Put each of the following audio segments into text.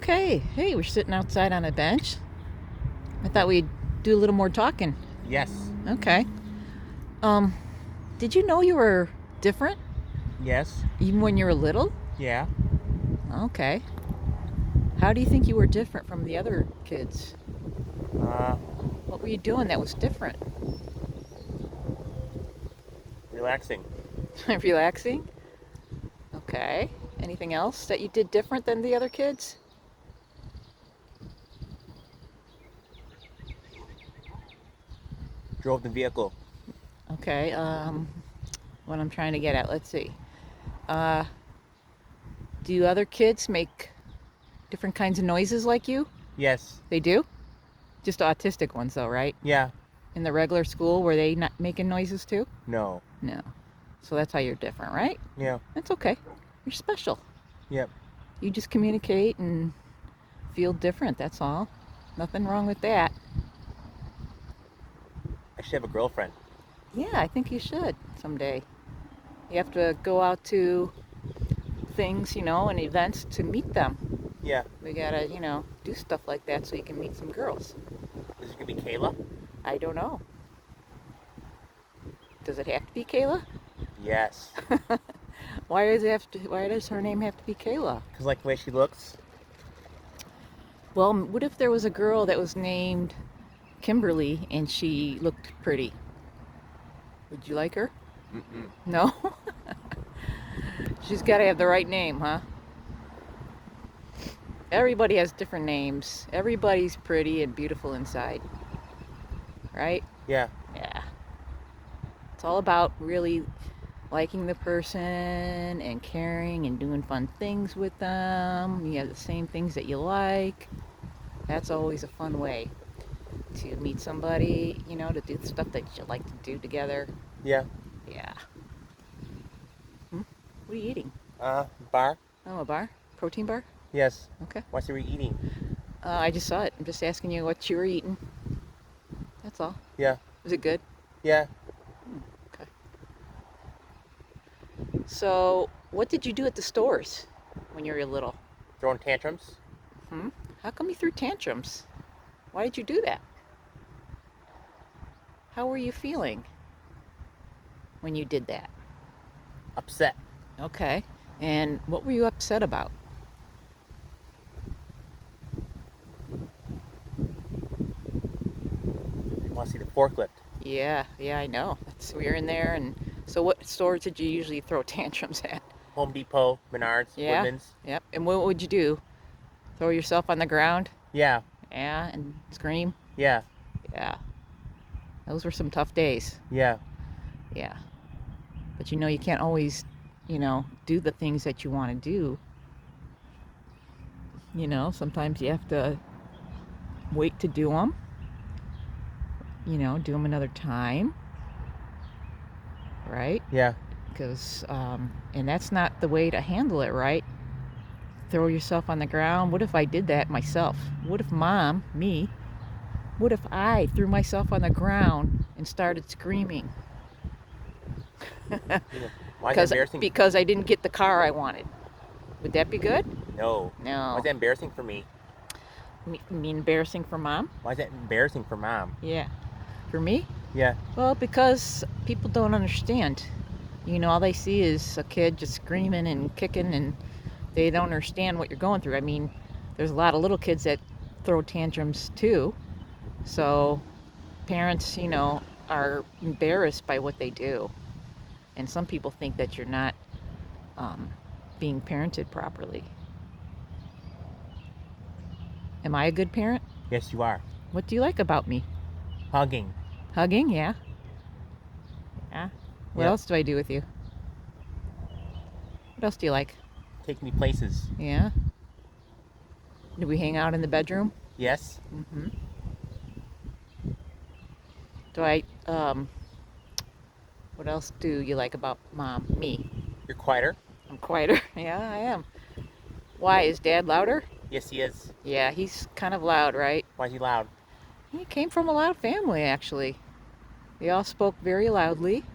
Okay. Hey, we're sitting outside on a bench. I thought we'd do a little more talking. Yes. Okay. Um, did you know you were different Yes. even when you were little? Yeah. Okay. How do you think you were different from the other kids? Uh, What were you doing that was different? Relaxing. Relaxing? Okay. Anything else that you did different than the other kids? Drove the vehicle. Okay. What I'm trying to get at, let's see. Uh, do other kids make different kinds of noises like you? Yes. They do? Just autistic ones, though, right? Yeah. In the regular school, were they not making noises too? No. No. So that's how you're different, right? Yeah. That's okay. You're special. Yep. You just communicate and feel different, that's all. Nothing wrong with that. I should have a girlfriend. Yeah, I think you should someday. You have to go out to things, and events to meet them. Yeah. We gotta, do stuff like that so you can meet some girls. Is it gonna be Kayla? I don't know. Does it have to be Kayla? Yes. Why does her name have to be Kayla? Cause like the way she looks. Well, what if there was a girl that was named Kimberly and she looked pretty? Would you like her? Mm-mm. No? She's got to have the right name, huh? Everybody has different names. Everybody's pretty and beautiful inside. Right? Yeah. Yeah. It's all about really liking the person and caring and doing fun things with them. You have the same things that you like. That's always a fun way to meet somebody, to do stuff that you like to do together. Yeah. Yeah. What are you eating? Bar? Oh, a bar? Protein bar? Yes. Okay. What's we eating? I just saw it. I'm just asking you what you were eating. That's all. Yeah. Was it good? Yeah. Okay. So, what did you do at the stores when you were little? Throwing tantrums? How come you threw tantrums? Why did you do that? How were you feeling when you did that? Upset. Okay. And what were you upset about? Want to see the forklift? Yeah, I know. We were in there, and so what stores did you usually throw tantrums at? Home Depot, Menards, Yeah. Woodman's. Yep. And what would you do? Throw yourself on the ground? Yeah. Yeah, and scream? Yeah. Yeah. Those were some tough days. Yeah. Yeah. But you can't always, do the things that you want to do. Sometimes you have to wait to do them. Do them another time. Right? Yeah. Because, and that's not the way to handle it, right? Throw yourself on the ground. What if I did that myself? What if what if I threw myself on the ground and started screaming? Why is that embarrassing? Because I didn't get the car I wanted. Would that be good? No. No. Why is that embarrassing for me? You mean embarrassing for mom? Why is that embarrassing for mom? Yeah. For me? Yeah. Well, because people don't understand. All they see is a kid just screaming and kicking, and they don't understand what you're going through. I mean, there's a lot of little kids that throw tantrums too. So parents, are embarrassed by what they do. And some people think that you're not being parented properly. Am I a good parent? Yes, you are. What do you like about me? Hugging. Hugging, yeah. Yeah. What Yeah. else do I do with you? What else do you like? Take me places. Yeah. Do we hang out in the bedroom? Yes. Mm-hmm. Do I, what else do you like about me? You're quieter. I'm quieter. Yeah, I am. Why, is Dad louder? Yes, he is. Yeah, he's kind of loud, right? Why is he loud? He came from a loud family, actually. They all spoke very loudly.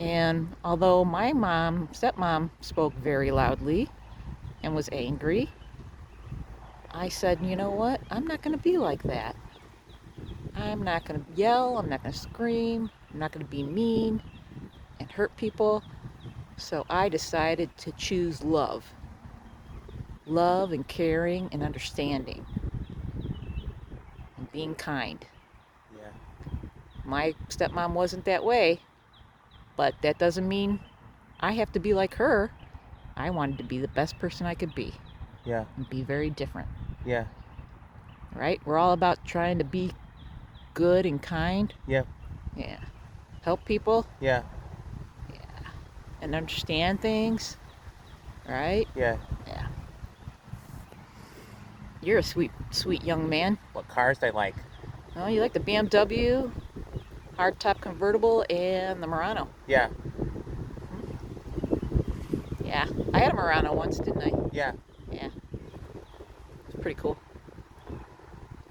And although my stepmom spoke very loudly and was angry, I said, you know what? I'm not going to be like that. I'm not going to yell. I'm not going to scream. I'm not going to be mean and hurt people. So I decided to choose love. Love and caring and understanding and being kind. Yeah. My stepmom wasn't that way, but that doesn't mean I have to be like her. I wanted to be the best person I could be Yeah. and be very different. Yeah. Right? We're all about trying to be good and kind. Yeah. Yeah. Help people. Yeah. Yeah. And understand things. Right? Yeah. Yeah. You're a sweet, sweet young man. What cars I like? Oh, you like the BMW, hardtop convertible, and the Murano. Yeah. Yeah. I had a Murano once, didn't I? Yeah. Yeah. It's pretty cool.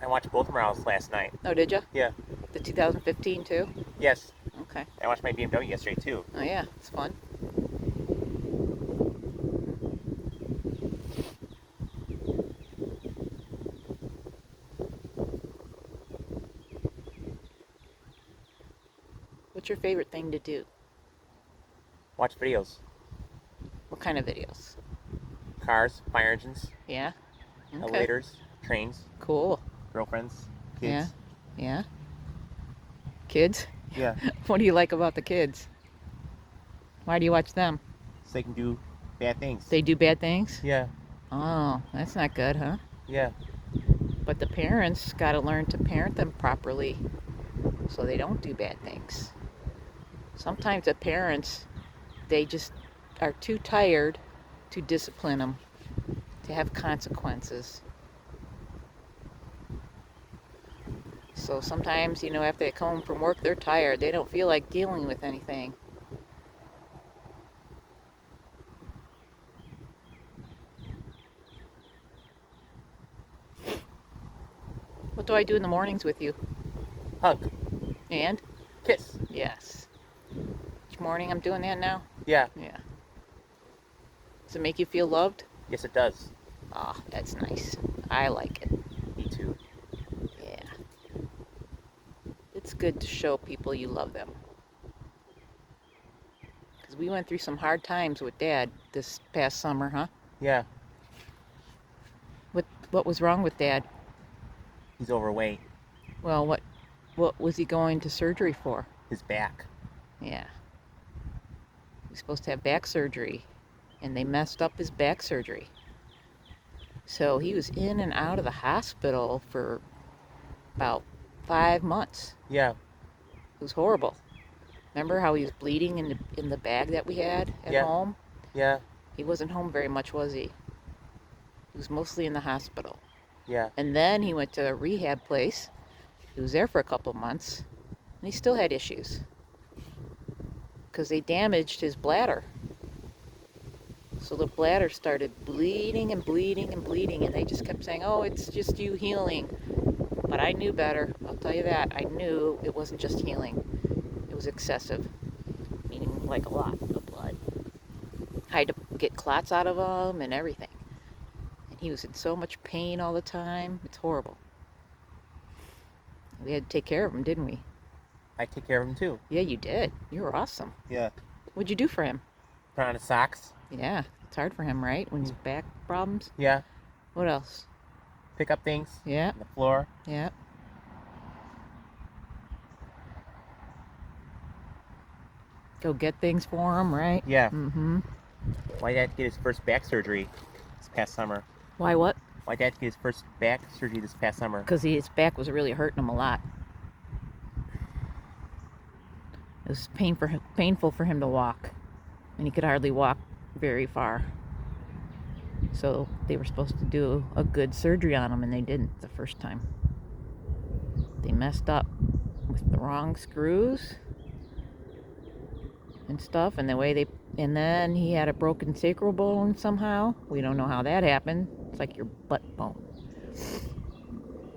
I watched both Morales last night. Oh, did you? Yeah. The 2015 too? Yes. Okay. I watched my BMW yesterday too. Oh, yeah. It's fun. What's your favorite thing to do? Watch videos. What kind of videos? Cars, fire engines, Yeah? Okay. elevators, trains, Cool. girlfriends, Yeah. kids. Yeah. Kids? Yeah. What do you like about the kids? Why do you watch them? So they can do bad things. They do bad things? Yeah. Oh, that's not good, huh? Yeah. But the parents got to learn to parent them properly so they don't do bad things. Sometimes the parents, they just are too tired to discipline them, to have consequences. So sometimes, after they come home from work, they're tired. They don't feel like dealing with anything. What do I do in the mornings with you? Hug. And? Kiss. Yes. Each morning I'm doing that now? Yeah. Yeah. Does it make you feel loved? Yes, it does. Ah, that's nice. I like it. Me too. Yeah. It's good to show people you love them. Because we went through some hard times with Dad this past summer, huh? Yeah. What was wrong with Dad? He's overweight. Well, what was he going to surgery for? His back. Yeah. He was supposed to have back surgery, and they messed up his back surgery. So he was in and out of the hospital for about 5 months. Yeah. It was horrible. Remember how he was bleeding in the bag that we had at Yeah. home? Yeah. He wasn't home very much, was he? He was mostly in the hospital. Yeah. And then he went to a rehab place. He was there for a couple months, and he still had issues because they damaged his bladder. So the bladder started bleeding and bleeding and bleeding, and they just kept saying, oh, it's just you healing. But I knew better. I'll tell you that. I knew it wasn't just healing. It was excessive, meaning like a lot of blood. I had to get clots out of him and everything. And he was in so much pain all the time. It's horrible. We had to take care of him, didn't we? I take care of him too. Yeah, you did. You were awesome. Yeah. What'd you do for him? Put on his socks. Yeah, it's hard for him, right? When he's back problems. Yeah. What else? Pick up things. Yeah, On the floor. yeah. Go get things for him, right? Yeah. Mm-hmm. Why did Dad get his first back surgery this past summer? Why what? Why did Dad get his first back surgery this past summer? Because his back was really hurting him a lot. It was painful for him to walk, and he could hardly walk very far. So they were supposed to do a good surgery on him, and they didn't the first time. They messed up with the wrong screws and stuff, and and then he had a broken sacral bone somehow. We don't know how that happened. It's like your butt bone.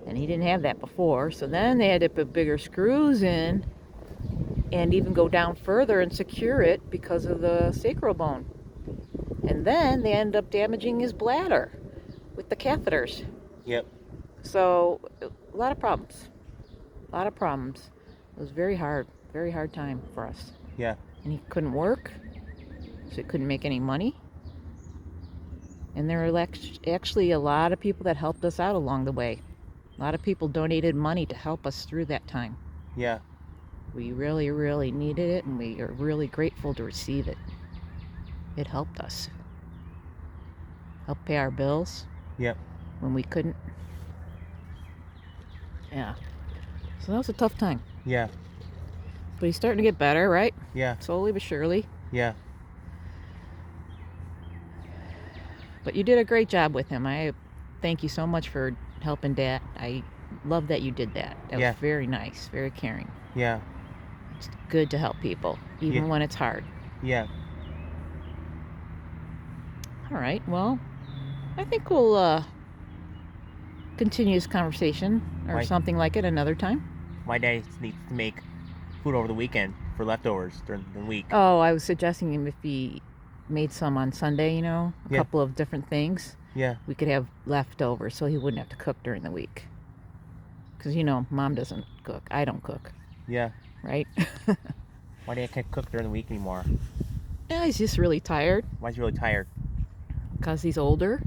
And he didn't have that before, so then they had to put bigger screws in and even go down further and secure it because of the sacral bone. And then they ended up damaging his bladder with the catheters. Yep. So a lot of problems. A lot of problems. It was very hard time for us. Yeah. And he couldn't work, so he couldn't make any money. And there were actually a lot of people that helped us out along the way. A lot of people donated money to help us through that time. Yeah. We really, really needed it, and we are really grateful to receive it. It helped us. Helped pay our bills Yep. when we couldn't. Yeah. So that was a tough time. Yeah. But he's starting to get better, right? Yeah. Slowly but surely. Yeah. But you did a great job with him. I thank you so much for helping Dad. I love that you did that. That Yeah. was very nice, very caring. Yeah. It's good to help people, even Yeah. when it's hard. Yeah. All right, well, I think we'll continue this conversation or Right. something like it another time. My dad needs to make food over the weekend for leftovers during the week. Oh, I was suggesting him if he made some on Sunday, a Yeah. couple of different things. Yeah. We could have leftovers so he wouldn't have to cook during the week. Because, Mom doesn't cook. I don't cook, Yeah. right? My dad can't cook during the week anymore. Yeah, he's just really tired Why is he really tired? because he's older.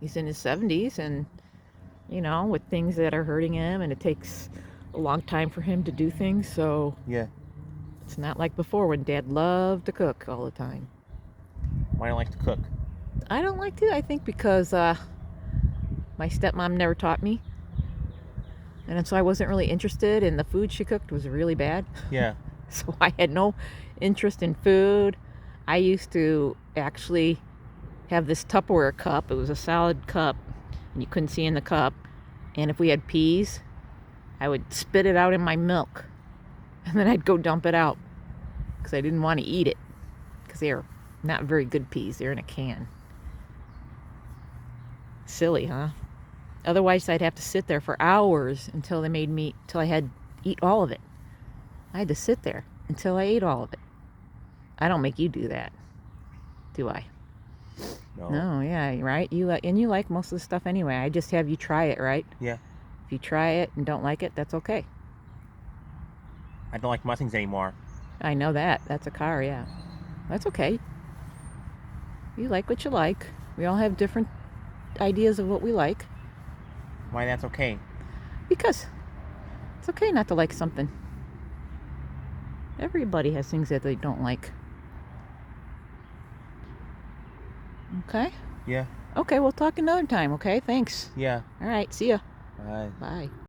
He's in his 70s and, with things that are hurting him, and it takes a long time for him to do things. So Yeah. it's not like before when Dad loved to cook all the time. Why don't I like to cook? I don't like to, I think, because my stepmom never taught me. And so I wasn't really interested, and the food she cooked was really bad. Yeah. So I had no interest in food. I used to actually have this Tupperware cup. It was a solid cup, and you couldn't see in the cup. And if we had peas, I would spit it out in my milk. And then I'd go dump it out because I didn't want to eat it because they are not very good peas. They're in a can. Silly, huh? Otherwise, I'd have to sit there for hours until I had to eat all of it. I had to sit there until I ate all of it. I don't make you do that, do I? No. No, yeah, right? You like most of the stuff anyway. I just have you try it, right? Yeah. If you try it and don't like it, that's okay. I don't like Mustangs anymore. I know that. That's a car, yeah. That's okay. You like what you like. We all have different ideas of what we like. Why that's okay? Because it's okay not to like something. Everybody has things that they don't like. Okay? Yeah. Okay, we'll talk another time, okay? Thanks. Yeah. All right, see ya. Bye. Bye.